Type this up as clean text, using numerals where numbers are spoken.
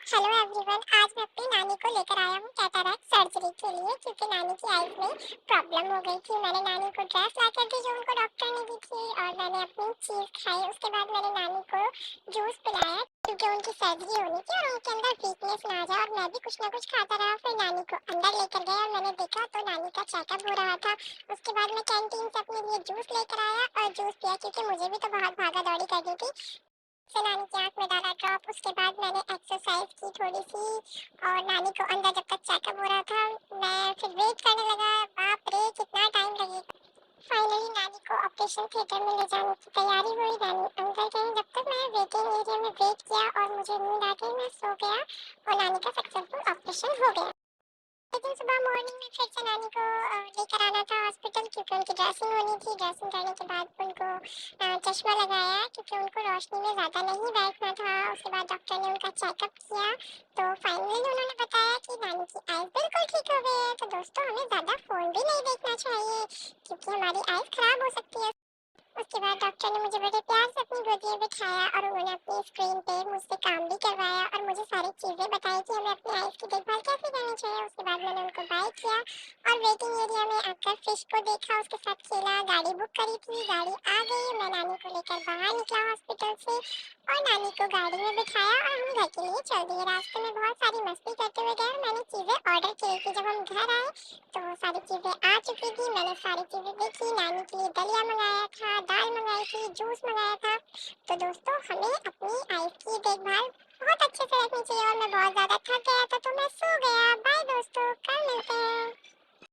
Hello everyone. आज मैं अपनी नानी को लेकर आया हूँ कैटरैक्ट सर्जरी के लिए, क्योंकि नानी की आईज में प्रॉब्लम हो गई थी। मैंने नानी को ड्रेस ला कर दी जो उनको डॉक्टर ने दी थी, और मैंने अपनी चीज़ खाई। उसके बाद मैंने नानी को जूस पिलाया, क्योंकि उनकी सर्जरी होनी थी और उनके अंदर वीकनेस ना आ जाए। और मैं भी कुछ ना कुछ खाता रहा। फिर नानी को अंदर लेकर गया और मैंने देखा तो नानी का चेकअप हो रहा था। उसके बाद मैं कैंटीन से अपने लिए जूस लेकर आया और जूस पिया, क्योंकि मुझे भी तो बहुत भागा दौड़ी करनी थी। फिर नानी की आँख में डाला ड्रॉप। उसके बाद मैंने एक्सरसाइज की थोड़ी-सी, और नानी को अंदर जब तक चेकअप हो रहा था, मैं फिर वेट करने लगा। बाप रे! कितना टाइम लगेगा। फाइनली नानी को ऑपरेशन थिएटर में ले जाने की तैयारी हुई। नानी अंदर गई, जब तक मैं वेटिंग एरिया में वेट किया और मुझे नींद आ गई, मैं सो गया और नानी का सक्सेसफुल ऑपरेशन हो गया। लेकिन सुबह मॉर्निंग में फिर से नानी को लेकर आना था हॉस्पिटल, क्योंकि उनकी ड्रेसिंग होनी थी। ड्रेसिंग करने के बाद उनको चश्मा लगाया, क्योंकि उनको रोशनी में ज़्यादा नहीं बैठना था। उसके बाद डॉक्टर ने उनका चेकअप किया, तो फाइनली उन्होंने बताया कि नानी की आइज़ बिल्कुल ठीक हो गई है। तो दोस्तों, हमें ज़्यादा फ़ोन भी नहीं देखना चाहिए, क्योंकि हमारी आइज़ खराब हो सकती है। उसके बाद डॉक्टर ने मुझे बड़े प्यार से अपनी गोदी में बिठाया और उन्होंने अपनी स्क्रीन पे मुझसे काम भी करवाया और मुझे सारी चीज़ें बताई कि हमें अपनी आइज़ की देखभाल कैसे करनी चाहिए। उसके बाद मैंने उनको बाय किया और वेटिंग एरिया में आकर फिश को देखा, उसके साथ खेला। गाड़ी बुक करी थी, गाड़ी आ गई। मैं नानी को लेकर बाहर निकला हॉस्पिटल से और नानी को गाड़ी में बिठाया और हम घर के लिए चल दिए। रास्ते में बहुत सारी मस्ती करते हुए गए और मैंने चीज़ें ऑर्डर की थी। जब हम घर आए तो वो सारी चीज़ें आ चुकी थी। मैंने सारी चीज़ें देखी। नानी के लिए दलिया मँगाया था, दाल मँगाई थी, जूस मँगाया था। तो दोस्तों, हमें अपनी आइज़ की देखभाल बहुत अच्छे से रखनी चाहिए। और मैं बहुत ज़्यादा थक गया था, तो मैं सो गया। बाय दोस्तों, कल मिलते हैं।